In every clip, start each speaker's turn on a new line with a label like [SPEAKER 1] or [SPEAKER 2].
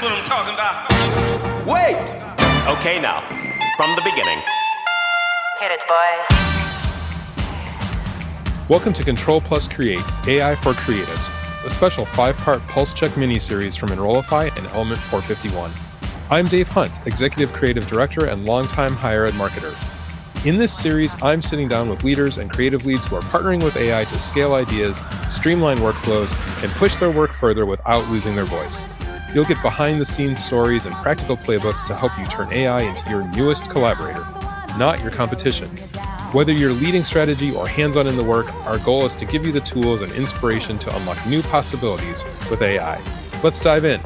[SPEAKER 1] That's what I'm talking about.
[SPEAKER 2] Wait! Okay, now, from the beginning.
[SPEAKER 3] Hit it, boys.
[SPEAKER 4] Welcome to Control Plus Create, AI for Creatives, a special 5-part pulse check mini-series from Enrollify and Element 451. I'm Dave Hunt, Executive Creative Director and longtime higher ed marketer. In this series, I'm sitting down with leaders and creative leads who are partnering with AI to scale ideas, streamline workflows, and push their work further without losing their voice. You'll get behind-the-scenes stories and practical playbooks to help you turn AI into your newest collaborator, not your competition. Whether you're leading strategy or hands-on in the work, our goal is to give you the tools and inspiration to unlock new possibilities with AI. Let's dive in.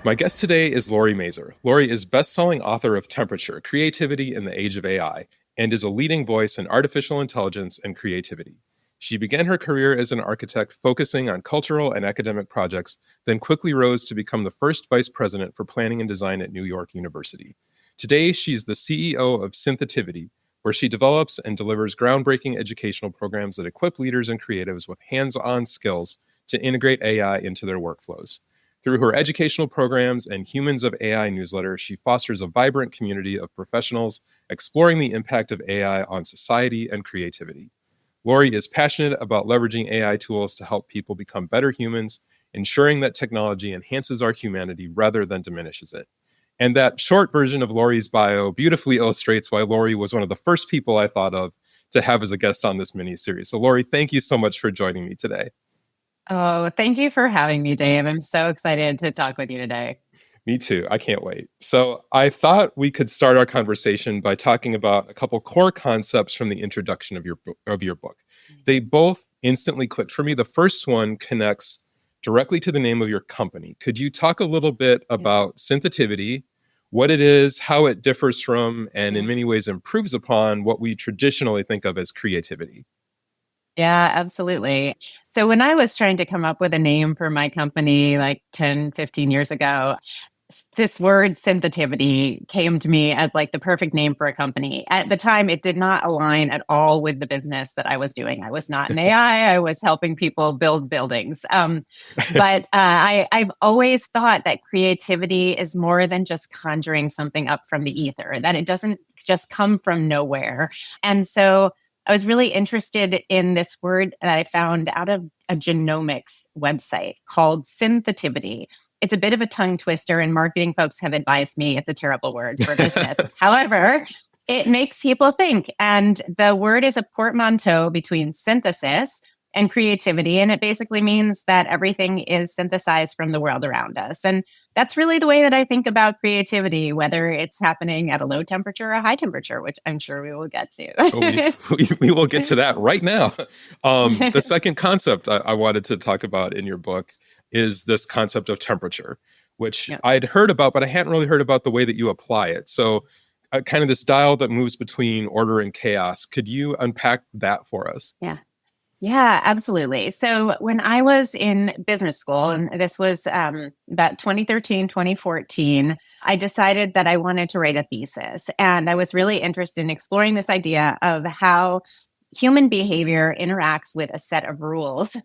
[SPEAKER 4] My guest today is Lori Mazor. Lori is best-selling author of Temperature, Creativity in the Age of AI, and is a leading voice in artificial intelligence and creativity. She began her career as an architect focusing on cultural and academic projects, then quickly rose to become the first vice president for planning and design at New York University. Today, she's the CEO of Synthetivity, where she develops and delivers groundbreaking educational programs that equip leaders and creatives with hands-on skills to integrate AI into their workflows. Through her educational programs and Humans of AI newsletter, she fosters a vibrant community of professionals exploring the impact of AI on society and creativity. Lori is passionate about leveraging AI tools to help people become better humans, ensuring that technology enhances our humanity rather than diminishes it. And that short version of Lori's bio beautifully illustrates why Lori was one of the first people I thought of to have as a guest on this mini-series. So Lori, thank you so much for joining me today.
[SPEAKER 5] Oh, thank you for having me, Dave. I'm so excited to talk with you today.
[SPEAKER 4] Me too. I can't wait. So I thought we could start our conversation by talking about a couple core concepts from the introduction of your book. They both instantly clicked for me. The first one connects directly to the name of your company. Could you talk a little bit about Synthetivity, what it is, how it differs from, and in many ways improves upon what we traditionally think of as creativity?
[SPEAKER 5] Yeah, absolutely. So when I was trying to come up with a name for my company like 10, 15 years ago, this word synthetivity came to me as like the perfect name for a company. At the time, it did not align at all with the business that I was doing. I was not in AI. I was helping people build buildings. I've always thought that creativity is more than just conjuring something up from the ether, that it doesn't just come from nowhere. And so I was really interested in this word that I found out of a genomics website called Synthetivity. It's a bit of a tongue twister, and marketing folks have advised me it's a terrible word for business. However, it makes people think. And the word is a portmanteau between synthesis and creativity. And it basically means that everything is synthesized from the world around us. And that's really the way that I think about creativity, whether it's happening at a low temperature or a high temperature, which I'm sure we will get to.
[SPEAKER 4] we will get to that right now. The second concept I wanted to talk about in your book is this concept of temperature, which I'd heard about, but I hadn't really heard about the way that you apply it. So kind of this dial that moves between order and chaos. Could you unpack that for us?
[SPEAKER 5] Yeah, absolutely. So when I was in business school, and this was about 2013, 2014, I decided that I wanted to write a thesis. And I was really interested in exploring this idea of how human behavior interacts with a set of rules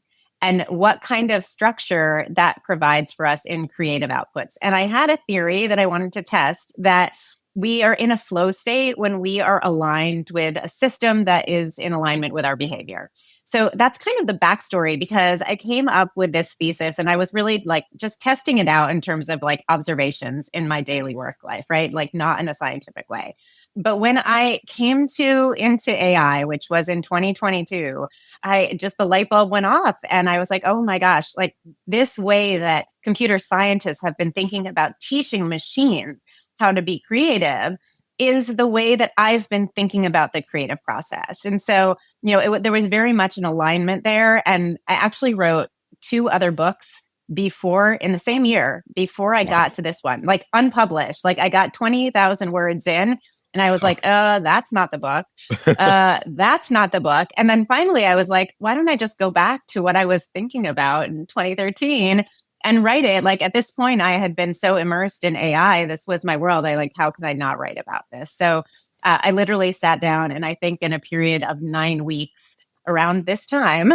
[SPEAKER 5] and what kind of structure that provides for us in creative outputs. And I had a theory that I wanted to test that we are in a flow state when we are aligned with a system that is in alignment with our behavior. So that's kind of the backstory, because I came up with this thesis and I was really like just testing it out in terms of like observations in my daily work life, right? Like not in a scientific way. But when I came into AI, which was in 2022, the light bulb went off and I was like, oh my gosh, like this way that computer scientists have been thinking about teaching machines how to be creative is the way that I've been thinking about the creative process. And so, there was very much an alignment there. And I actually wrote 2 other books in the same year, before I got to this one, like unpublished. Like I got 20,000 words in and I was like, that's not the book. That's not the book. And then finally I was like, why don't I just go back to what I was thinking about in 2013 and write it? Like at this point, I had been so immersed in AI. This was my world. How could I not write about this? So I literally sat down, and I think in a period of 9 weeks, around this time,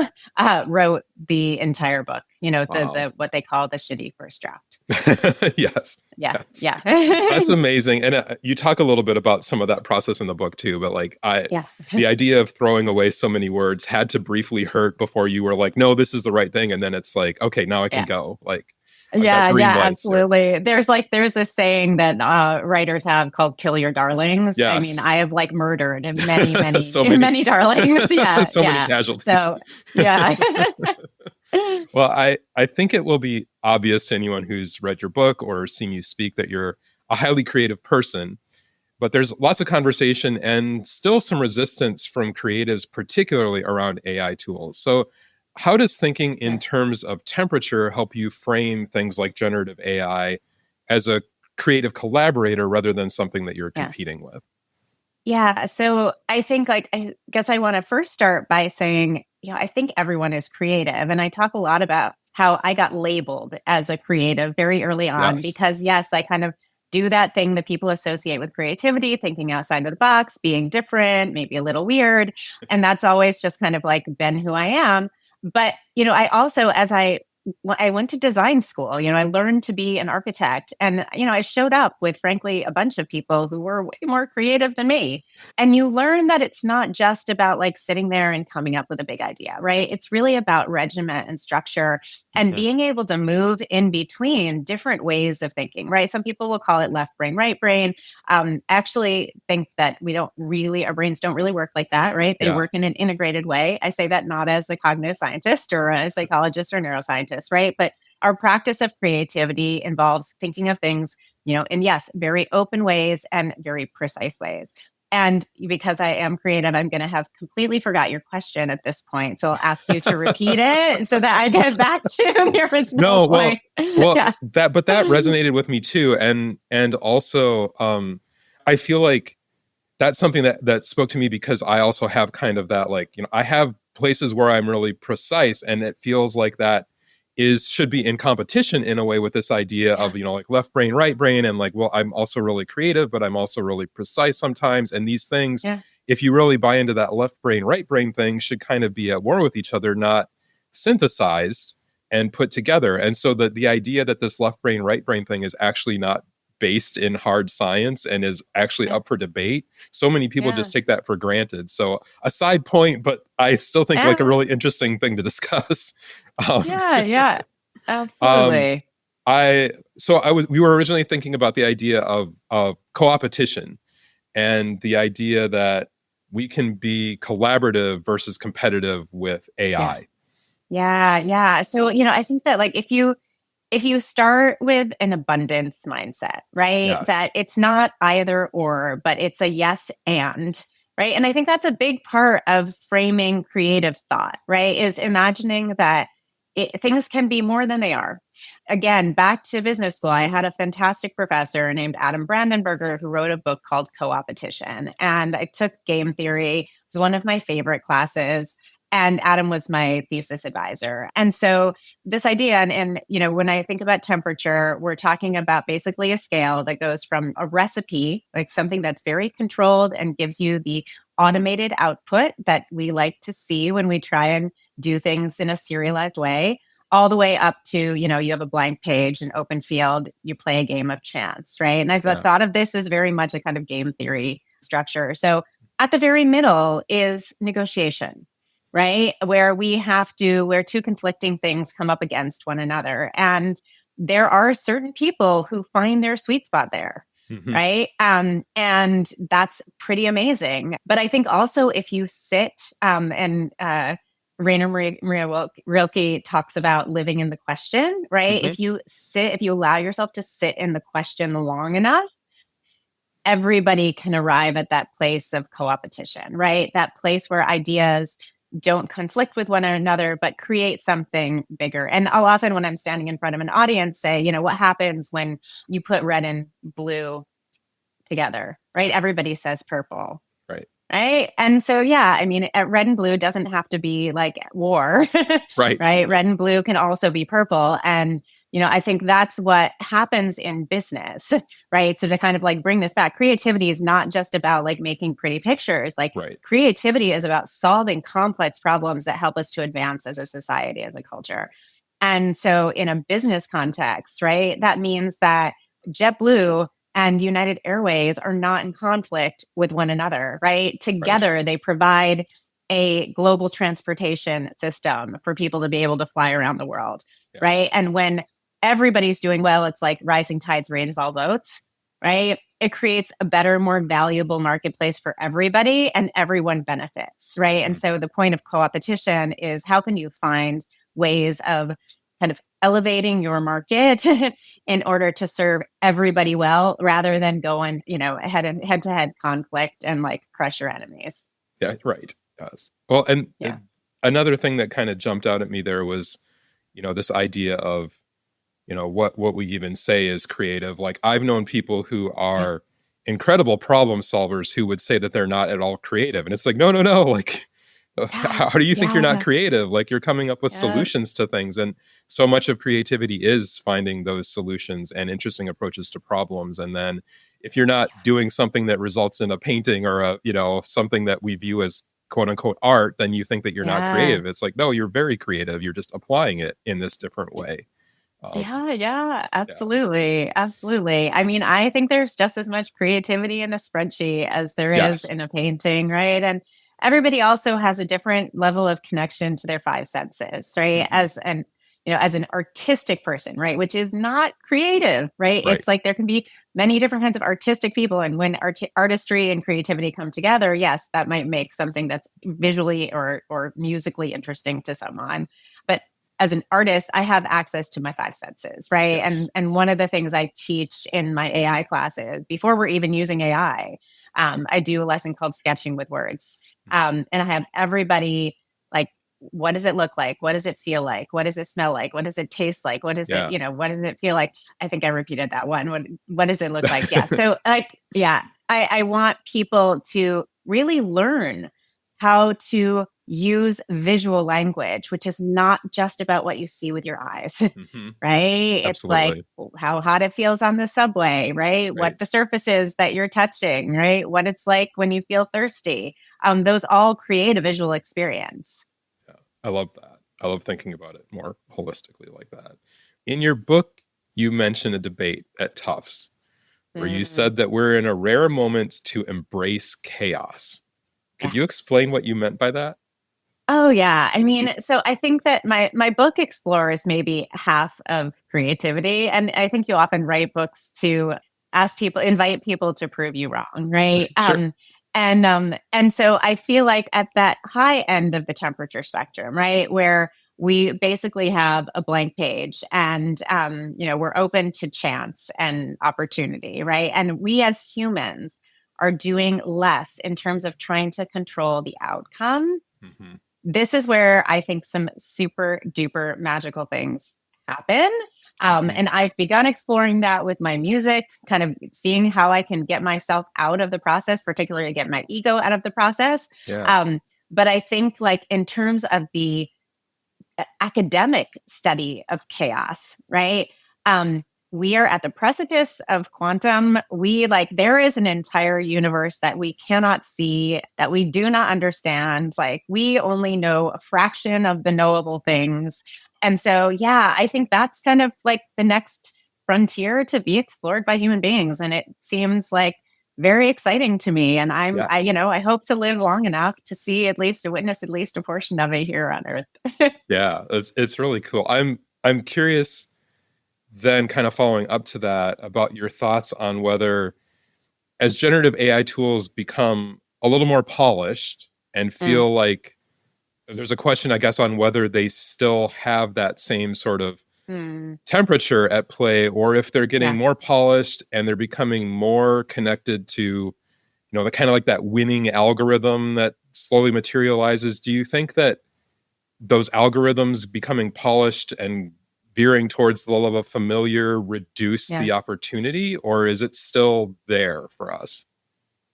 [SPEAKER 5] wrote the entire book,
[SPEAKER 4] Wow.
[SPEAKER 5] the what they call the shitty first draft.
[SPEAKER 4] Yes.
[SPEAKER 5] Yeah.
[SPEAKER 4] Yes.
[SPEAKER 5] Yeah.
[SPEAKER 4] That's amazing. And you talk a little bit about some of that process in the book too, but like
[SPEAKER 5] Yeah.
[SPEAKER 4] the idea of throwing away so many words had to briefly hurt before you were like, no, this is the right thing. And then it's like, okay, now I can
[SPEAKER 5] Yeah.
[SPEAKER 4] go. Like that
[SPEAKER 5] Yeah,
[SPEAKER 4] green
[SPEAKER 5] yeah,
[SPEAKER 4] light there.
[SPEAKER 5] absolutely. There's this saying that writers have called "kill your darlings." I mean,
[SPEAKER 4] Yes.
[SPEAKER 5] I have like murdered many, many,
[SPEAKER 4] So many.
[SPEAKER 5] many darlings. Yeah,
[SPEAKER 4] So many
[SPEAKER 5] yeah.
[SPEAKER 4] casualties.
[SPEAKER 5] So, yeah.
[SPEAKER 4] Well, I think it will be obvious to anyone who's read your book or seen you speak that you're a highly creative person. But there's lots of conversation and still some resistance from creatives, particularly around AI tools. So how does thinking in terms of temperature help you frame things like generative AI as a creative collaborator rather than something that you're competing with?
[SPEAKER 5] Yeah. So I think, I guess I want to first start by saying, I think everyone is creative. And I talk a lot about how I got labeled as a creative very early on because, yes, I kind of do that thing that people associate with creativity, thinking outside of the box, being different, maybe a little weird. And that's always just kind of like been who I am. But, I also, I went to design school, I learned to be an architect and, I showed up with, frankly, a bunch of people who were way more creative than me. And you learn that it's not just about like sitting there and coming up with a big idea, right? It's really about regiment and structure and being able to move in between different ways of thinking, right? Some people will call it left brain, right brain. Actually think that our brains don't really work like that, right? They work in an integrated way. I say that not as a cognitive scientist or a psychologist or neuroscientist, right? But our practice of creativity involves thinking of things, in very open ways and very precise ways. And because I am creative, I'm going to have completely forgot your question at this point. So I'll ask you to repeat it so that I get back to the original point.
[SPEAKER 4] That resonated with me too. And also, I feel like that's something that spoke to me because I also have kind of that, like, I have places where I'm really precise and it feels like that should be in competition in a way with this idea of, like left brain, right brain. And like, well, I'm also really creative, but I'm also really precise sometimes. And these things, if you really buy into that left brain, right brain thing, should kind of be at war with each other, not synthesized and put together. And so the idea that this left brain, right brain thing is actually not based in hard science and is actually up for debate. So many people just take that for granted. So a side point, but I still think like a really interesting thing to discuss.
[SPEAKER 5] Yeah, absolutely.
[SPEAKER 4] We were originally thinking about the idea of co-opetition and the idea that we can be collaborative versus competitive with AI.
[SPEAKER 5] Yeah. So, I think that like if you start with an abundance mindset, right? That it's not either or, but it's a yes and, right? And I think that's a big part of framing creative thought, right? Is imagining that things can be more than they are. Again, back to business school, I had a fantastic professor named Adam Brandenburger who wrote a book called Co-opetition. And I took game theory. It was one of my favorite classes. And Adam was my thesis advisor. And so this idea, and when I think about temperature, we're talking about basically a scale that goes from a recipe, like something that's very controlled and gives you the automated output that we like to see when we try and do things in a serialized way, all the way up to, you have a blank page, an open field, you play a game of chance, right? And I thought of this as very much a kind of game theory structure. So at the very middle is negotiation, right? Where where two conflicting things come up against one another. And there are certain people who find their sweet spot there. Mm-hmm. Right. And that's pretty amazing. But I think also if you sit and Rainer Maria Rilke talks about living in the question, right? Mm-hmm. If you allow yourself to sit in the question long enough, everybody can arrive at that place of co-opetition, right? That place where ideas don't conflict with one another, but create something bigger. And I'll often, when I'm standing in front of an audience, say, what happens when you put red and blue together, right? Everybody says purple. Right. And so, red and blue doesn't have to be like war. Right. Red and blue can also be purple. And I think that's what happens in business, right? So to kind of like bring this back, creativity is not just about like making pretty pictures. Like
[SPEAKER 4] Right.
[SPEAKER 5] creativity is about solving complex problems that help us to advance as a society, as a culture. And so in a business context, right, that means that JetBlue and United Airways are not in conflict with one another, right? Together, they provide a global transportation system for people to be able to fly around the world, right? And when everybody's doing well, it's like rising tides raise all boats, right? It creates a better, more valuable marketplace for everybody and everyone benefits, right? And so the point of co-opetition is how can you find ways of kind of elevating your market in order to serve everybody well rather than go on, head to head conflict and like crush your enemies.
[SPEAKER 4] Yeah, right. Yes. Well, and another thing that kind of jumped out at me there was, this idea of, what we even say is creative. Like I've known people who are incredible problem solvers who would say that they're not at all creative. And it's like, no. Like, how do you think you're not creative? Like you're coming up with solutions to things. And so much of creativity is finding those solutions and interesting approaches to problems. And then if you're not doing something that results in a painting or something that we view as quote unquote art, then you think that you're not creative. It's like, no, you're very creative. You're just applying it in this different way.
[SPEAKER 5] Absolutely. Absolutely. I mean, I think there's just as much creativity in a spreadsheet as there is in a painting, right? And everybody also has a different level of connection to their five senses, right? As an artistic person, right? Which is not creative, right? It's like there can be many different kinds of artistic people. And when artistry and creativity come together, yes, that might make something that's visually or musically interesting to someone. But as an artist, I have access to my five senses, right? And one of the things I teach in my AI classes, before we're even using AI, I do a lesson called sketching with words. And I have everybody like, what does it look like? What does it feel like? What does it smell like? What does it taste like? What does it, what does it feel like? I think I repeated that one. What does it look like? Yeah. So I want people to really learn how to use visual language, which is not just about what you see with your eyes, right? It's like how hot it feels on the subway, right? What the surfaces that you're touching, right? What it's like when you feel thirsty. Those all create a visual experience.
[SPEAKER 4] Yeah, I love that. I love thinking about it more holistically like that. In your book, you mentioned a debate at Tufts where you said that we're in a rare moment to embrace chaos. Could you explain what you meant by that?
[SPEAKER 5] Oh, yeah. I mean, so I think that my book explores maybe half of creativity. And I think you often write books to invite people to prove you wrong, right?
[SPEAKER 4] Sure.
[SPEAKER 5] And so I feel like at that high end of the temperature spectrum, right, where we basically have a blank page and, we're open to chance and opportunity, right? And we as humans are doing less in terms of trying to control the outcome. This is where I think some super duper magical things happen. And I've begun exploring that with my music, kind of seeing how I can get myself out of the process, particularly get my ego out of the process. But I think like in terms of the academic study of chaos, right? We are at the precipice of quantum. There is an entire universe that we cannot see, that we do not understand. Like we only know a fraction of the knowable things. And so, I think that's kind of like the next frontier to be explored by human beings. And it seems like very exciting to me. And I hope to live long enough to witness at least a portion of it here on Earth.
[SPEAKER 4] Yeah, it's really cool. I'm curious then, kind of following up to that, about your thoughts on whether as generative AI tools become a little more polished and feel like there's a question, I guess, on whether they still have that same sort of temperature at play, or if they're getting more polished and they're becoming more connected to, the kind of like that winning algorithm that slowly materializes. Do you think that those algorithms becoming polished and veering towards the level of familiar reduce the opportunity, or is it still there for us?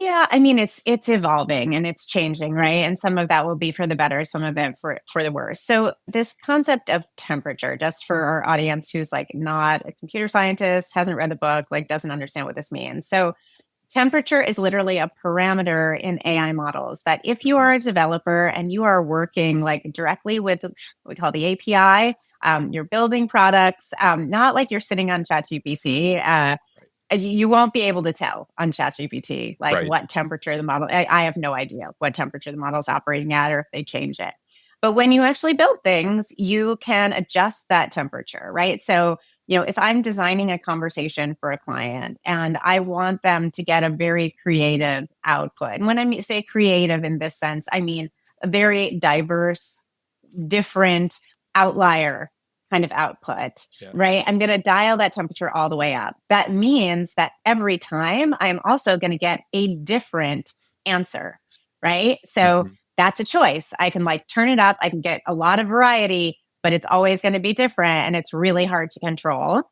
[SPEAKER 5] Yeah, I mean it's evolving and it's changing, right? And some of that will be for the better, some of it for the worse. So this concept of temperature, just for our audience who's like not a computer scientist, hasn't read the book, like doesn't understand what this means. So temperature is literally a parameter in AI models that if you are a developer and you are working like directly with what we call the API, you're building products, not like you're sitting on ChatGPT. You won't be able to tell on ChatGPT like
[SPEAKER 4] Right.
[SPEAKER 5] what temperature the model. I have no idea what temperature the model is operating at or if they change it. But when you actually build things, you can adjust that temperature, right? So, if I'm designing a conversation for a client and I want them to get a very creative output, and when say creative in this sense, I mean a very diverse, different outlier kind of output,
[SPEAKER 4] Yeah.
[SPEAKER 5] right? I'm going to dial that temperature all the way up. That means that every time I'm also going to get a different answer, right? So
[SPEAKER 4] Mhm.
[SPEAKER 5] that's a choice. I can like turn it up, I can get a lot of variety, but it's always going to be different and it's really hard to control.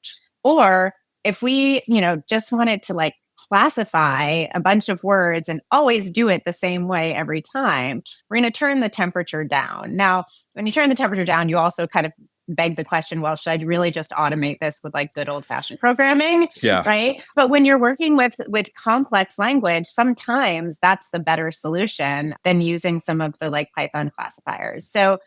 [SPEAKER 5] Or if we, just wanted to like classify a bunch of words and always do it the same way every time, we're going to turn the temperature down. Now, when you turn the temperature down, you also kind of beg the question, well, should I really just automate this with like good old fashioned programming?
[SPEAKER 4] Yeah.
[SPEAKER 5] Right. But when you're working with complex language, sometimes that's the better solution than using some of the like Python classifiers. So,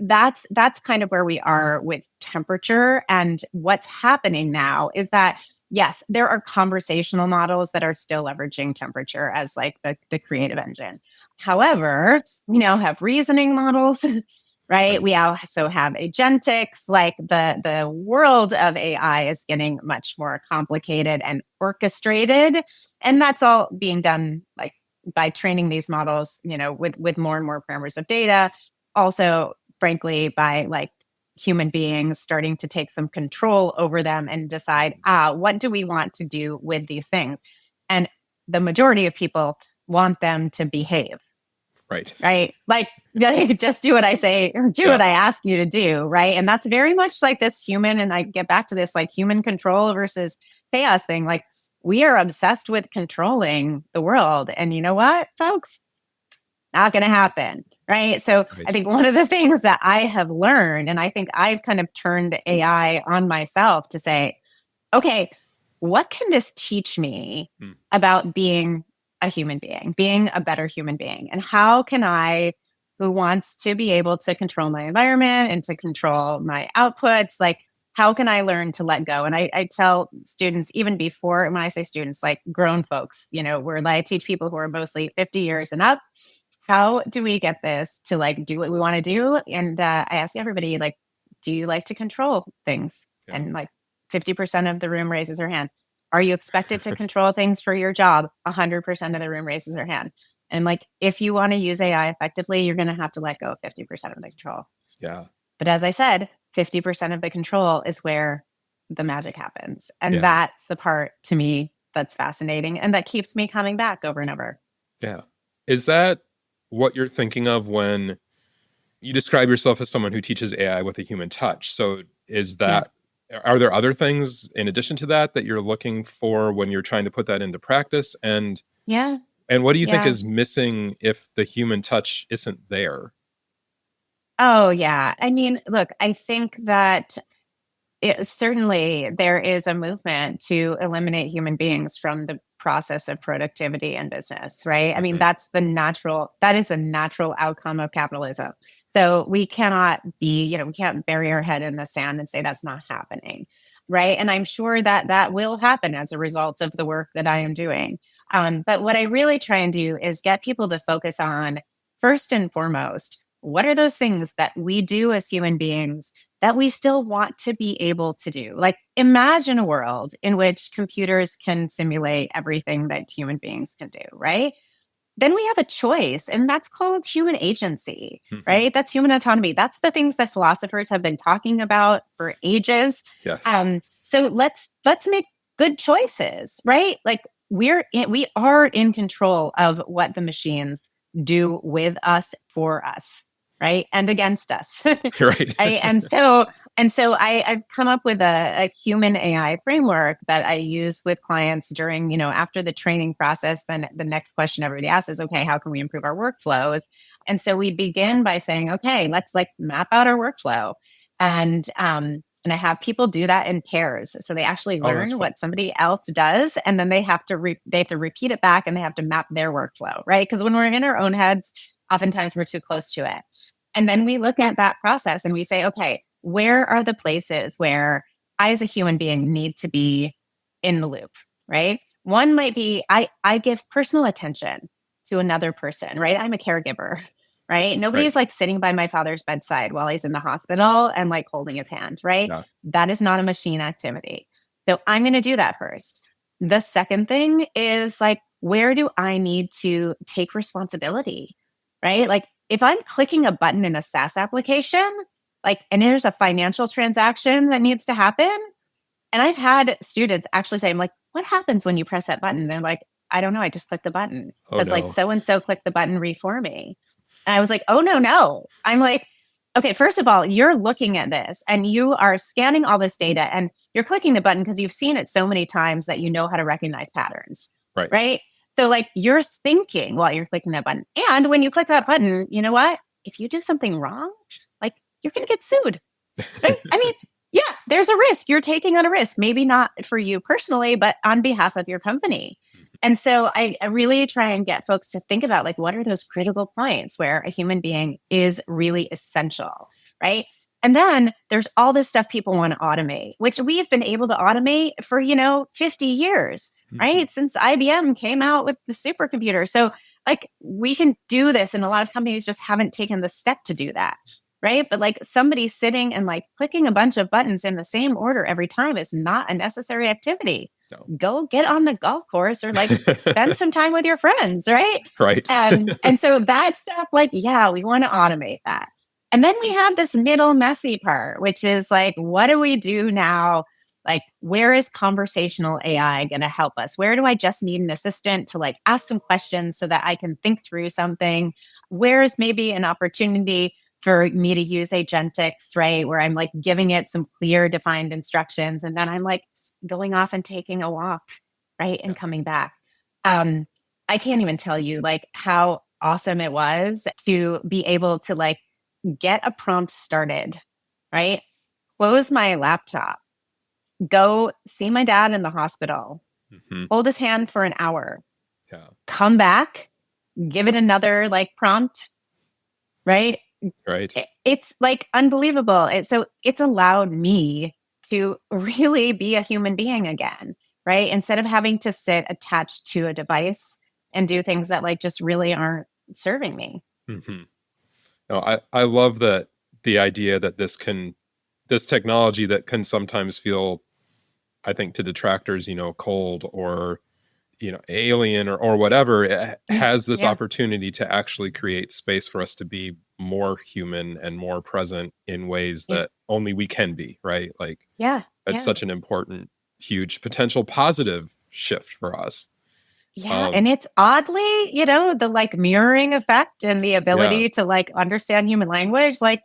[SPEAKER 5] that's kind of where we are with temperature. And what's happening now is that yes, there are conversational models that are still leveraging temperature as like the creative engine. However, we now have reasoning models. Right.
[SPEAKER 4] Right.
[SPEAKER 5] We also have agentics. Like the world of AI is getting much more complicated and orchestrated. And that's all being done like by training these models, with more and more parameters of data. Also, frankly, by like human beings starting to take some control over them and decide, what do we want to do with these things? And the majority of people want them to behave.
[SPEAKER 4] Right.
[SPEAKER 5] Right. Like, just do what I say or do what I ask you to do. Right. And that's very much like this human. And I get back to this like human control versus chaos thing. Like, we are obsessed with controlling the world. And you know what, folks? Not going to happen. Right. So
[SPEAKER 4] Right.
[SPEAKER 5] I think one of the things that I have learned, and I think I've kind of turned AI on myself to say, okay, what can this teach me about being a human being a better human being? And how can I, who wants to be able to control my environment and to control my outputs, like, how can I learn to let go? And I tell students, even before, when I say students, like grown folks, where I teach people who are mostly 50 years and up, how do we get this to like do what we want to do? And I ask everybody, like, do you like to control things?
[SPEAKER 4] Yeah.
[SPEAKER 5] And like 50% of the room raises their hand. Are you expected to control things for your job? 100% of the room raises their hand. And like, if you want to use AI effectively, you're going to have to let go of 50% of the control.
[SPEAKER 4] Yeah.
[SPEAKER 5] But as I said, 50% of the control is where the magic happens. And
[SPEAKER 4] Yeah.
[SPEAKER 5] that's the part to me that's fascinating and that keeps me coming back over and over.
[SPEAKER 4] Yeah. Is that what you're thinking of when you describe yourself as someone who teaches AI with a human touch? So is that, are there other things in addition to that you're looking for when you're trying to put that into practice? And what do you think is missing if the human touch isn't there?
[SPEAKER 5] Oh, yeah. I mean, look, I think that certainly there is a movement to eliminate human beings from the process of productivity and business, right? I mean, that is the natural outcome of capitalism. So we cannot we can't bury our head in the sand and say that's not happening, right? And I'm sure that that will happen as a result of the work that I am doing. But what I really try and do is get people to focus on, first and foremost, what are those things that we do as human beings that we still want to be able to do? Like, imagine a world in which computers can simulate everything that human beings can do, right? Then we have a choice, and that's called human agency, right? That's human autonomy. That's the things that philosophers have been talking about for ages.
[SPEAKER 4] Yes.
[SPEAKER 5] So let's make good choices, right? Like, we are in control of what the machines do with us, for us, right? And against us.
[SPEAKER 4] Right.
[SPEAKER 5] And so And so I've come up with a human AI framework that I use with clients during, after the training process. Then the next question everybody asks is, okay, how can we improve our workflows? And so we begin by saying, okay, let's like map out our workflow. And I have people do that in pairs. So they actually
[SPEAKER 4] Oh, that's
[SPEAKER 5] learn
[SPEAKER 4] fun.
[SPEAKER 5] what somebody else does, and then they have to repeat it back, and they have to map their workflow, right? Because when we're in our own heads, oftentimes we're too close to it. And then we look at that process and we say, okay, where are the places where I as a human being need to be in the loop, right? One might be I give personal attention to another person, right? I'm a caregiver, right? Nobody's
[SPEAKER 4] Right.
[SPEAKER 5] like sitting by my father's bedside while he's in the hospital and like holding his hand, right?
[SPEAKER 4] Yeah.
[SPEAKER 5] That is not a machine activity. So I'm going to do that first. The second thing is like, where do I need to take responsibility, right? Like if I'm clicking a button in a SaaS application, and there's a financial transaction that needs to happen. And I've had students actually say, I'm like, what happens when you press that button? They're like, I don't know. I just clicked the button
[SPEAKER 4] Oh,
[SPEAKER 5] because like
[SPEAKER 4] no.
[SPEAKER 5] so-and-so clicked the button for me. And I was like, oh, no. I'm like, okay, first of all, you're looking at this and you are scanning all this data and you're clicking the button because you've seen it so many times that you know how to recognize patterns,
[SPEAKER 4] Right.
[SPEAKER 5] right? So like you're thinking while you're clicking that button. And when you click that button, you know what? If you do something wrong, like you're going to get sued. Right? I mean, yeah, there's a risk. You're taking on a risk, maybe not for you personally, but on behalf of your company. And so I really try and get folks to think about like, what are those critical points where a human being is really essential, right? And then there's all this stuff people want to automate, which we've been able to automate for, 50 years, right? Since IBM came out with the supercomputer. So like we can do this, and a lot of companies just haven't taken the step to do that. Right. But like somebody sitting and like clicking a bunch of buttons in the same order every time is not a necessary activity.
[SPEAKER 4] No.
[SPEAKER 5] Go get on the golf course or like spend some time with your friends. Right.
[SPEAKER 4] Right.
[SPEAKER 5] And so that stuff, like, yeah, we want to automate that. And then we have this middle messy part, which is like, what do we do now? Like, where is conversational AI going to help us? Where do I just need an assistant to like ask some questions so that I can think through something? Where is maybe an opportunity for me to use agentics, right? Where I'm like giving it some clear defined instructions. And then I'm like going off and taking a walk, right? And coming back. I can't even tell you like how awesome it was to be able to like get a prompt started, right? Close my laptop, go see my dad in the hospital, hold his hand for an hour, come back, give it another like prompt, right?
[SPEAKER 4] Right.
[SPEAKER 5] It's like unbelievable. So it's allowed me to really be a human being again, right? Instead of having to sit attached to a device and do things that like just really aren't serving me.
[SPEAKER 4] No, I love that the idea that this technology that can sometimes feel, I think, to detractors, cold or, alien or whatever, it has this opportunity to actually create space for us to be more human and more present in ways that only we can be, right? Like, that's such an important, huge potential positive shift for us.
[SPEAKER 5] Yeah. And it's oddly, the like mirroring effect and the ability to like understand human language, like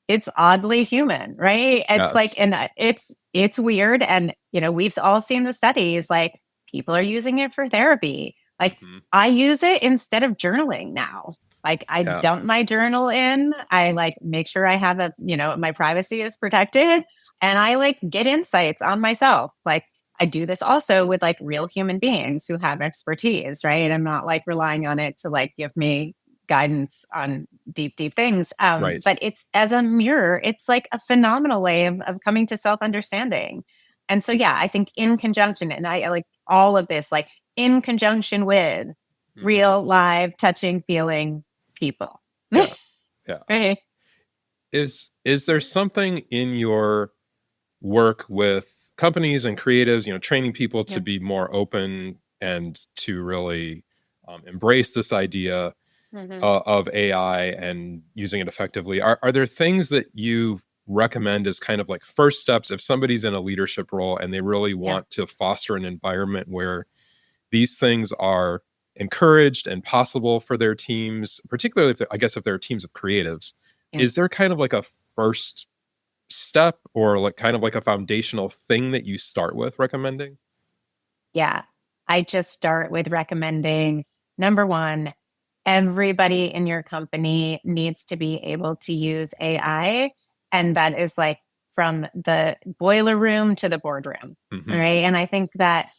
[SPEAKER 5] it's oddly human, right? It's like, and it's weird. And, we've all seen the studies, like people are using it for therapy. Like I use it instead of journaling now. Like I dump my journal in, I like make sure I have my privacy is protected, and I like get insights on myself. Like I do this also with like real human beings who have expertise, right? I'm not like relying on it to like give me guidance on deep things. But it's as a mirror, it's like a phenomenal way of coming to self-understanding. And so, yeah, I think in conjunction, and I like all of this, like in conjunction with real, live, touching, feeling people.
[SPEAKER 4] Yeah.
[SPEAKER 5] Right.
[SPEAKER 4] Is there something in your work with companies and creatives, training people to be more open and to really embrace this idea of AI and using it effectively? Are there things that you recommend as kind of like first steps if somebody's in a leadership role and they really want to foster an environment where these things are encouraged and possible for their teams, particularly if they're teams of creatives? Is there kind of like a first step or like kind of like a foundational thing that you start with recommending?
[SPEAKER 5] Yeah. I just start with recommending number one, everybody in your company needs to be able to use AI. And that is like from the boiler room to the boardroom.
[SPEAKER 4] Mhm.
[SPEAKER 5] Right. And I think that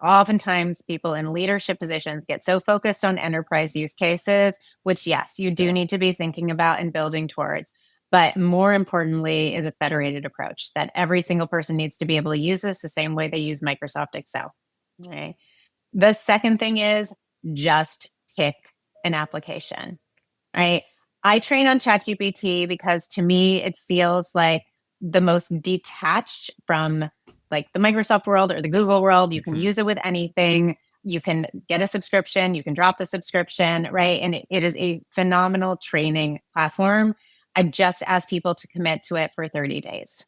[SPEAKER 5] oftentimes people in leadership positions get so focused on enterprise use cases, which, yes, you do
[SPEAKER 4] Yeah.
[SPEAKER 5] need to be thinking about and building towards. But more importantly, is a federated approach that every single person needs to be able to use this the same way they use Microsoft Excel. Okay. The second thing is just pick an application, right? I train on ChatGPT because to me, it feels like the most detached from like the Microsoft world or the Google world. You can
[SPEAKER 4] Mhm.
[SPEAKER 5] use it with anything. You can get a subscription, you can drop the subscription, right? And it is a phenomenal training platform. I just ask people to commit to it for 30 days,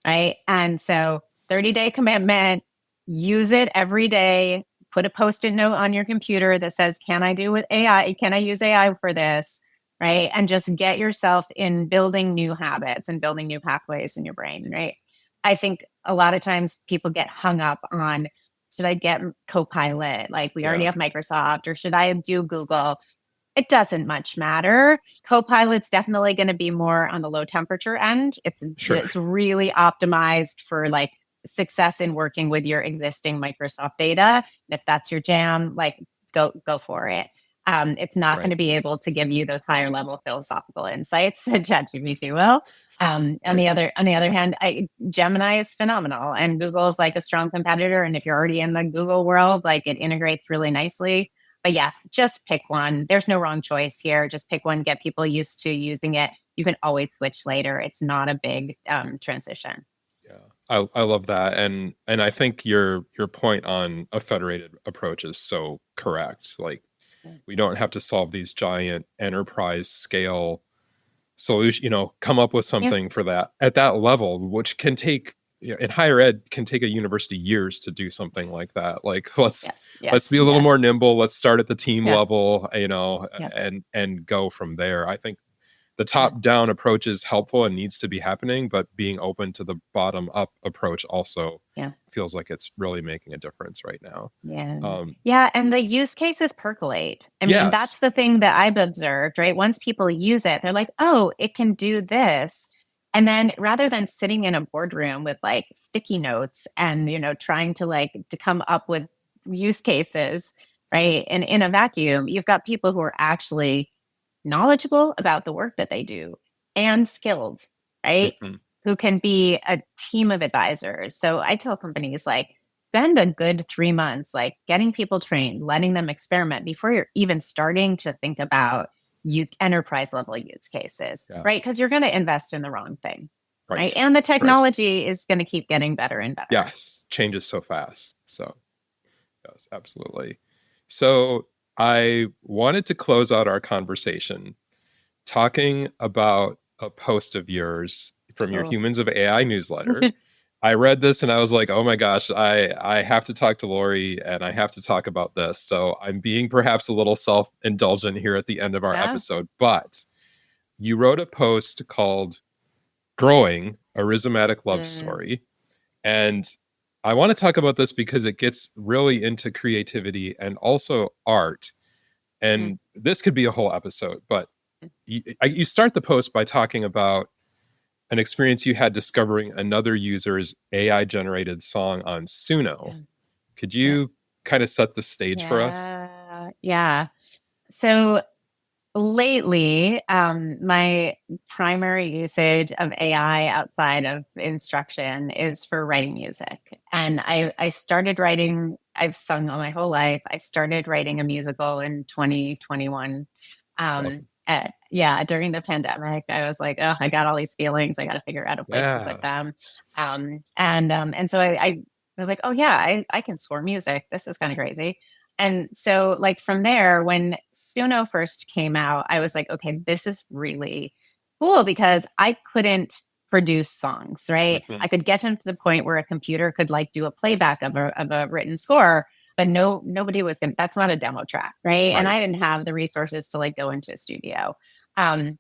[SPEAKER 5] right? And so 30-day commitment, use it every day, put a post-it note on your computer that says, can I do with AI? Can I use AI for this? Right. And just get yourself in building new habits and building new pathways in your brain. Right. I think a lot of times people get hung up on, should I get Copilot? Like we already
[SPEAKER 4] Yeah.
[SPEAKER 5] have Microsoft, or should I do Google? It doesn't much matter. Copilot's definitely going to be more on the low temperature end.
[SPEAKER 4] Sure.
[SPEAKER 5] It's really optimized for like success in working with your existing Microsoft data. And if that's your jam, like go for it. It's not going
[SPEAKER 4] Right.
[SPEAKER 5] to be able to give you those higher level philosophical insights that ChatGPT will. On the other hand, Gemini is phenomenal, and Google is like a strong competitor. And if you're already in the Google world, like it integrates really nicely. But yeah, just pick one. There's no wrong choice here. Just pick one, get people used to using it. You can always switch later. It's not a big transition.
[SPEAKER 4] Yeah. I love that. And I think your point on a federated approach is so correct. Like we don't have to solve these giant enterprise scale solution, come up with
[SPEAKER 5] Yeah.
[SPEAKER 4] something for that at that level, which can take in higher ed can take a university years to do something like that. Like
[SPEAKER 5] Yes.
[SPEAKER 4] let's
[SPEAKER 5] Yes.
[SPEAKER 4] be a little
[SPEAKER 5] Yes.
[SPEAKER 4] more nimble. Let's start at the team
[SPEAKER 5] Yeah.
[SPEAKER 4] level,
[SPEAKER 5] Yeah.
[SPEAKER 4] and go from there. I think the
[SPEAKER 5] Yeah.
[SPEAKER 4] top down approach is helpful and needs to be happening, but being open to the bottom up approach also
[SPEAKER 5] Yeah.
[SPEAKER 4] feels like it's really making a difference right now.
[SPEAKER 5] Yeah.
[SPEAKER 4] Um,
[SPEAKER 5] Yeah. And the use cases percolate. I mean,
[SPEAKER 4] yes.
[SPEAKER 5] that's the thing that I've observed, right? Once people use it, they're like, oh, it can do this. And then rather than sitting in a boardroom with like sticky notes and, trying to come up with use cases, right? And in a vacuum, you've got people who are actually knowledgeable about the work that they do and skilled, right?
[SPEAKER 4] Mhm.
[SPEAKER 5] Who can be a team of advisors. So I tell companies like, spend a good 3 months, like getting people trained, letting them experiment before you're even starting to think about enterprise level use cases,
[SPEAKER 4] Yeah.
[SPEAKER 5] right? Because you're going to invest in the wrong thing, right?
[SPEAKER 4] Right.
[SPEAKER 5] And the
[SPEAKER 4] Right.
[SPEAKER 5] technology is going to keep getting better and better.
[SPEAKER 4] Yes. Changes so fast. So yes, absolutely. So I wanted to close out our conversation talking about a post of yours from your
[SPEAKER 5] Cool.
[SPEAKER 4] Humans of AI newsletter. I read this and I was like, oh my gosh, I have to talk to Lori and I have to talk about this. So I'm being perhaps a little self-indulgent here at the end of our
[SPEAKER 5] Yeah.
[SPEAKER 4] episode, but you wrote a post called Growing, a Rhizomatic Love Story. And I want to talk about this because it gets really into creativity and also art. And this could be a whole episode, but you start the post by talking about an experience you had discovering another user's AI generated song on Suno.
[SPEAKER 5] Yeah.
[SPEAKER 4] Could you kind of set the stage for us?
[SPEAKER 5] Yeah. So lately, my primary usage of AI outside of instruction is for writing music. And I started writing, I've sung all my whole life. I started writing a musical in 2021.
[SPEAKER 4] Awesome.
[SPEAKER 5] During the pandemic, I was like, oh, I got all these feelings. I got to figure out a place to put
[SPEAKER 4] Yeah.
[SPEAKER 5] them. And so I was like, oh yeah, I can score music. This is kind of crazy. And so, like, from there, when Suno first came out, I was like, okay, this is really cool because I couldn't produce songs, right?
[SPEAKER 4] Mhm.
[SPEAKER 5] I could get them to the point where a computer could like do a playback of a written score, but nobody was going to, that's not a demo track, right? And
[SPEAKER 4] Right.
[SPEAKER 5] I didn't have the resources to like go into a studio. Um,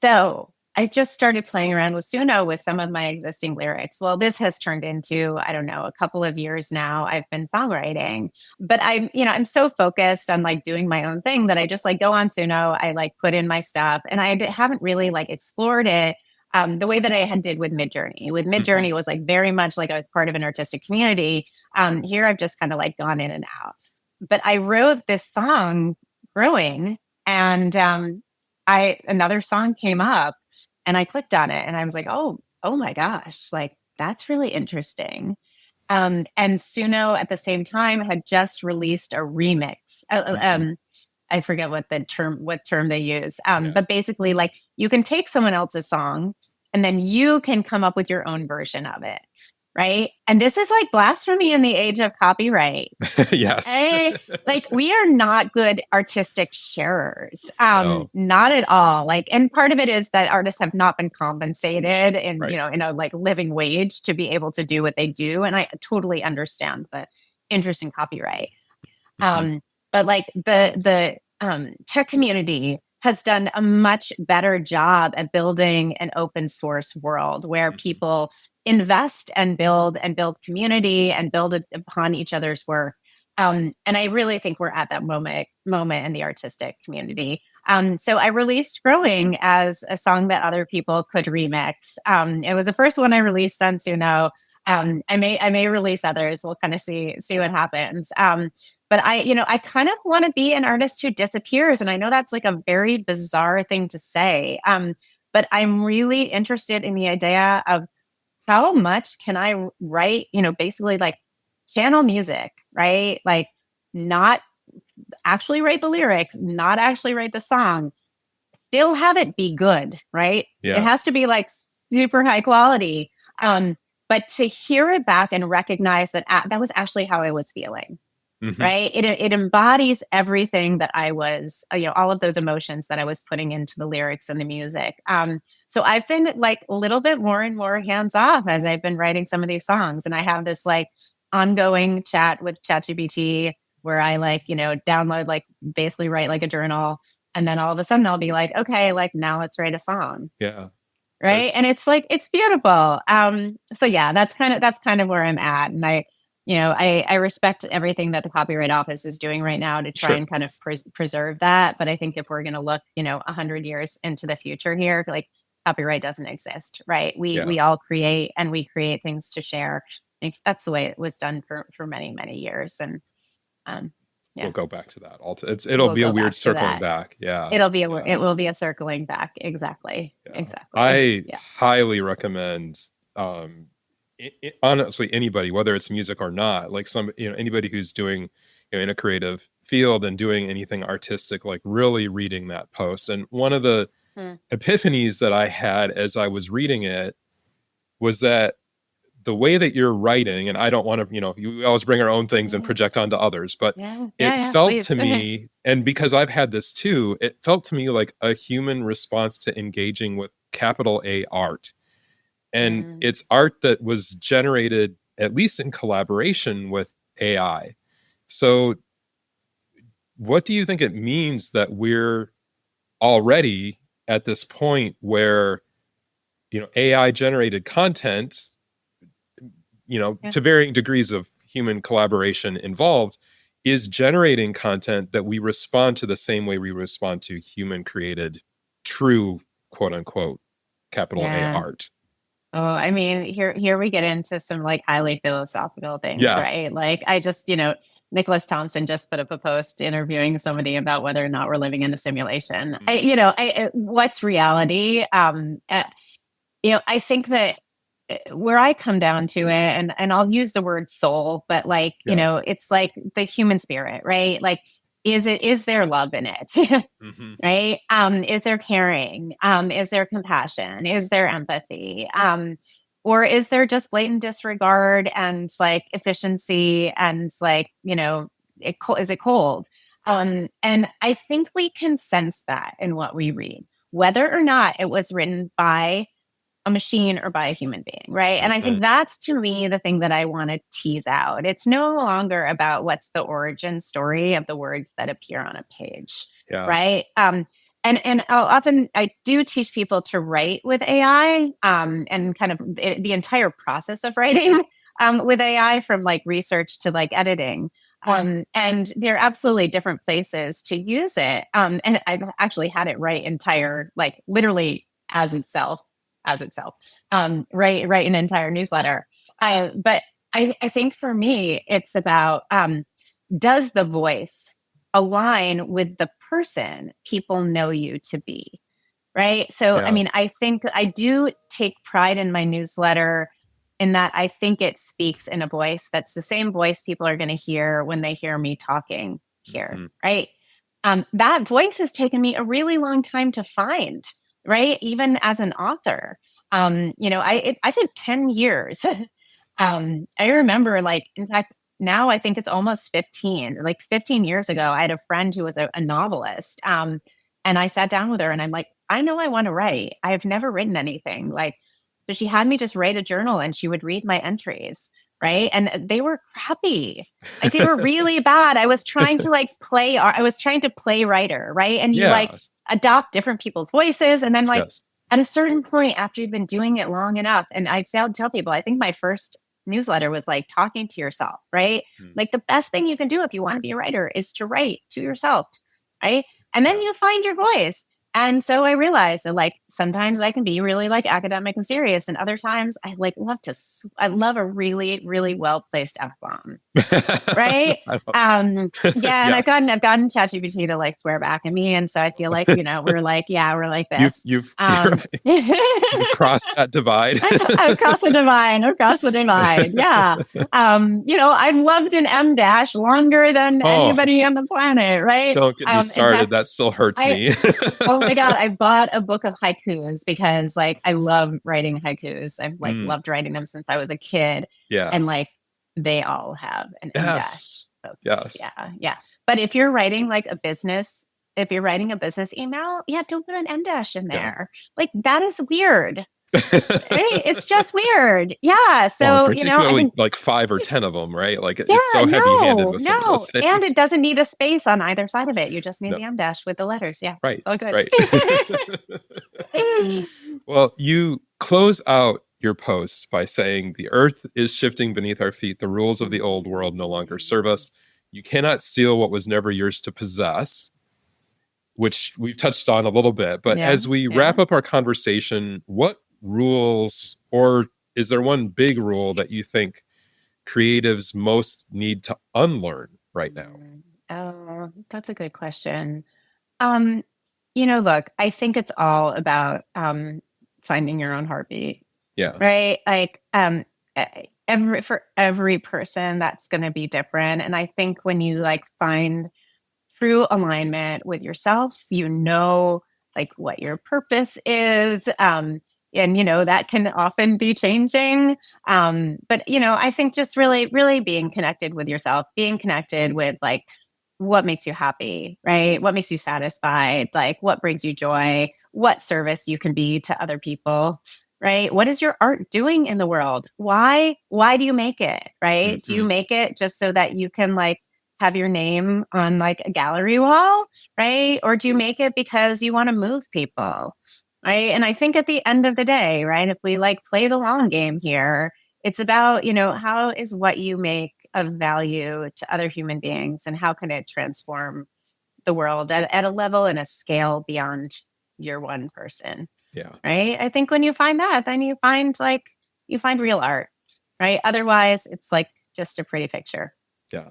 [SPEAKER 5] so I just started playing around with Suno with some of my existing lyrics. Well, this has turned into, I don't know, a couple of years now. I've been songwriting, but I'm so focused on like doing my own thing that I just like go on Suno. I like put in my stuff and haven't really like explored it the way that I had did with Midjourney. With Midjourney was like very much like I was part of an artistic community. Here I've just kind of like gone in and out. But I wrote this song, Growing, and another song came up and I clicked on it and I was like, oh my gosh, like that's really interesting. And Suno at the same time had just released a remix. I forget what term they use. But basically like you can take someone else's song and then you can come up with your own version of it. Right. And this is like blasphemy in the age of copyright.
[SPEAKER 4] Yes.
[SPEAKER 5] Like we are not good artistic sharers.
[SPEAKER 4] No.
[SPEAKER 5] Not at all. Like, and part of it is that artists have not been compensated in,
[SPEAKER 4] Right.
[SPEAKER 5] in a like living wage to be able to do what they do. And I totally understand the interest in copyright. But like the tech community has done a much better job at building an open source world where people invest and build community and build it upon each other's work. And I really think we're at that moment in the artistic community. So I released Growing as a song that other people could remix. It was the first one I released on Suno. I may release others. We'll kind of see what happens. But I kind of want to be an artist who disappears. And I know that's like a very bizarre thing to say. But I'm really interested in the idea of how much can I write, basically like channel music, right? Like not actually write the lyrics, not actually write the song, still have it be good, right?
[SPEAKER 4] Yeah.
[SPEAKER 5] It has to be like super high quality. But to hear it back and recognize that that was actually how I was feeling. Right. It embodies everything that I was, all of those emotions that I was putting into the lyrics and the music. So I've been like a little bit more and more hands off as I've been writing some of these songs. And I have this like ongoing chat with ChatGPT where I like, download, like basically write like a journal. And then all of a sudden I'll be like, okay, like now let's write a song.
[SPEAKER 4] Yeah.
[SPEAKER 5] Right. And it's like, it's beautiful. So yeah, that's kind of where I'm at. And I respect everything that the Copyright Office is doing right now to try and kind of preserve that. But I think if we're going to look, 100 years into the future here, like copyright doesn't exist, right? We all create and we create things to share. I think that's the way it was done for many, many years. And
[SPEAKER 4] we'll go back to that. It'll be a weird circling back. Yeah.
[SPEAKER 5] It will be a circling back. Exactly.
[SPEAKER 4] Yeah.
[SPEAKER 5] Exactly.
[SPEAKER 4] I highly recommend, honestly, anybody, whether it's music or not, like anybody who's doing in a creative field and doing anything artistic, like really reading that post. And one of the epiphanies that I had as I was reading it was that the way that you're writing, and I don't want to, we always bring our own things and project onto others, but it felt to me, and because I've had this too, it felt to me like a human response to engaging with capital A art. And it's art that was generated, at least in collaboration with AI. So what do you think it means that we're already at this point where, AI generated content, to varying degrees of human collaboration involved, is generating content that we respond to the same way we respond to human created, true, quote unquote, capital A art?
[SPEAKER 5] Oh, I mean, here we get into some like highly philosophical things, right? Like I just, Nicholas Thompson just put up a post interviewing somebody about whether or not we're living in a simulation. What's reality? I think that where I come down to it, and I'll use the word soul, but like, it's like the human spirit, right? Like, is there love in it? Right? Is there caring? Is there compassion? Is there empathy? Or is there just blatant disregard and like efficiency and like, is it cold? And I think we can sense that in what we read, whether or not it was written by a machine or by a human being, right? And I think that's, to me, the thing that I want to tease out. It's no longer about what's the origin story of the words that appear on a page, right? And often I do teach people to write with AI, and kind of the entire process of writing with AI, from like research to like editing. And there are absolutely different places to use it. And I've actually had it write entire, like literally as itself, write an entire newsletter. But I think for me, it's about, does the voice align with the person people know you to be? Right. So, I
[SPEAKER 4] Yeah.
[SPEAKER 5] mean, I think I do take pride in my newsletter in that I think it speaks in a voice that's the same voice people are going to hear when they hear me talking here.
[SPEAKER 4] Mhm.
[SPEAKER 5] Right. That voice has taken me a really long time to find. Right. Even as an author, I took 10 years. I remember, like, in fact, now I think it's almost 15. Like 15 years ago, I had a friend who was a novelist. And I sat down with her and I'm like, I know I want to write. I have never written anything. Like, so she had me just write a journal and she would read my entries. Right. And they were crappy. Like they were really bad. I was trying to I was trying to play writer. Right. And you like
[SPEAKER 4] Yeah.
[SPEAKER 5] adopt different people's voices. And then like
[SPEAKER 4] Yes.
[SPEAKER 5] at a certain point after you've been doing it long enough, and I tell people, I think my first newsletter was like talking to yourself, right?
[SPEAKER 4] Mm.
[SPEAKER 5] Like the best thing you can do if you want to be a writer is to write to yourself, right? And then you find your voice. And so I realized that like sometimes I can be really like academic and serious, and other times I like I love a really, really well placed F bomb. Right. And
[SPEAKER 4] Yeah.
[SPEAKER 5] I've gotten ChatGPT to like swear back at me. And so I feel like, we're like this.
[SPEAKER 4] You've
[SPEAKER 5] Um,
[SPEAKER 4] you've crossed that divide.
[SPEAKER 5] I've crossed the divide. I've crossed the divide. Yeah. I've loved an M dash longer than anybody on the planet. Right.
[SPEAKER 4] Don't get me
[SPEAKER 5] In
[SPEAKER 4] started.
[SPEAKER 5] fact,
[SPEAKER 4] That still hurts me.
[SPEAKER 5] oh my God, I bought a book of haikus because like I love writing haikus. I've like loved writing them since I was a kid.
[SPEAKER 4] Yeah.
[SPEAKER 5] And like they all have an
[SPEAKER 4] Yes.
[SPEAKER 5] focus.
[SPEAKER 4] Yes.
[SPEAKER 5] Yeah. Yeah. But if you're writing like if you're writing a business email, don't put an M dash in there. Like that is weird. Right? It's just weird. Yeah. So,
[SPEAKER 4] particularly
[SPEAKER 5] I think,
[SPEAKER 4] like 5 or 10 of them, right? Like it's
[SPEAKER 5] yeah,
[SPEAKER 4] so heavy-handed with some of
[SPEAKER 5] no.
[SPEAKER 4] those things.
[SPEAKER 5] And it doesn't need a space on either side of it. You just need
[SPEAKER 4] No.
[SPEAKER 5] the M dash with the letters. Yeah.
[SPEAKER 4] Right.
[SPEAKER 5] All good.
[SPEAKER 4] Right. Well, you close out your post by saying the earth is shifting beneath our feet. The rules of the old world no longer serve us. You cannot steal what was never yours to possess, which we've touched on a little bit. But as we wrap up our conversation, what rules, or is there one big rule that you think creatives most need to unlearn right now?
[SPEAKER 5] Oh, that's a good question. Look, I think it's all about finding your own heartbeat.
[SPEAKER 4] Yeah.
[SPEAKER 5] Right. Like for every person that's going to be different. And I think when you like find true alignment with yourself, like what your purpose is. And that can often be changing. But I think just really, really being connected with yourself, being connected with like what makes you happy, right? What makes you satisfied? Like what brings you joy? What service you can be to other people, right? What is your art doing in the world? Why do you make it, right?
[SPEAKER 4] Mm-hmm.
[SPEAKER 5] Do you make it just so that you can like have your name on like a gallery wall, right? Or do you make it because you want to move people, right? And I think at the end of the day, right, if we like play the long game here, it's about, how is what you make of value to other human beings, and how can it transform the world at a level and a scale beyond your one person.
[SPEAKER 4] Yeah.
[SPEAKER 5] Right. I think when you find that, then you find real art, right? Otherwise it's like just a pretty picture.
[SPEAKER 4] Yeah,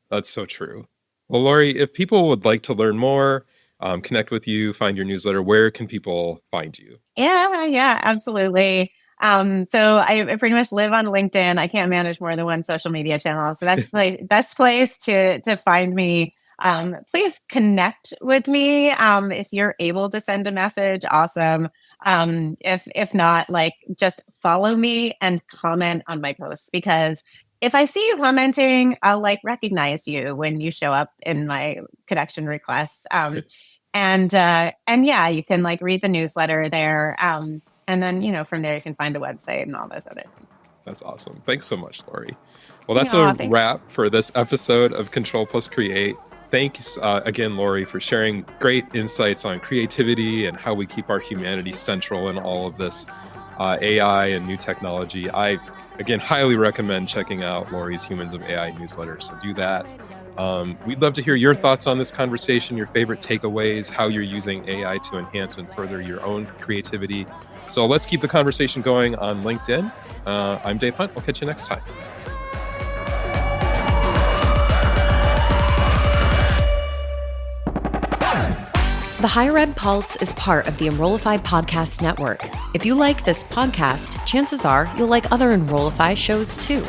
[SPEAKER 4] that's so true. Well, Lori, if people would like to learn more, connect with you, find your newsletter, where can people find you?
[SPEAKER 5] Yeah, absolutely. So I pretty much live on LinkedIn. I can't manage more than one social media channel. So that's the best place to find me. Please connect with me. If you're able to send a message, awesome. If not, like just follow me and comment on my posts, because if I see you commenting, I'll like recognize you when you show up in my connection requests. And yeah, you can like read the newsletter there. And then, from there, you can find the website and all those other things.
[SPEAKER 4] That's awesome. Thanks so much, Lori. Well, that's a wrap for this episode of Control Plus Create. thanks again, Lori, for sharing great insights on creativity and how we keep our humanity central in all of this AI and new technology. I, again, highly recommend checking out Lori's Humans of AI newsletter, so do that. We'd love to hear your thoughts on this conversation, your favorite takeaways, how you're using AI to enhance and further your own creativity. So let's keep the conversation going on LinkedIn. I'm Dave Hunt. We'll catch you next time.
[SPEAKER 6] The Higher Ed Pulse is part of the Enrollify podcast network. If you like this podcast, chances are you'll like other Enrollify shows too.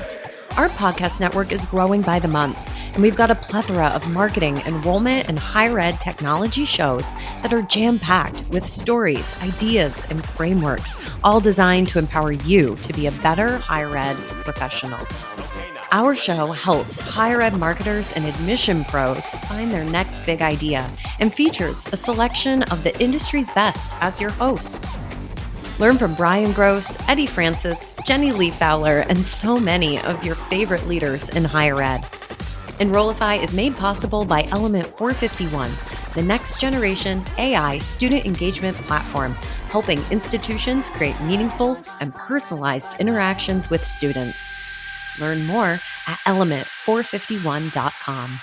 [SPEAKER 6] Our podcast network is growing by the month, and we've got a plethora of marketing, enrollment, and higher ed technology shows that are jam-packed with stories, ideas, and frameworks, all designed to empower you to be a better higher ed professional. Our show helps higher ed marketers and admission pros find their next big idea and features a selection of the industry's best as your hosts. Learn from Brian Gross, Eddie Francis, Jenny Lee Fowler, and so many of your favorite leaders in higher ed. Enrollify is made possible by Element 451, the next generation AI student engagement platform, helping institutions create meaningful and personalized interactions with students. Learn more at element451.com.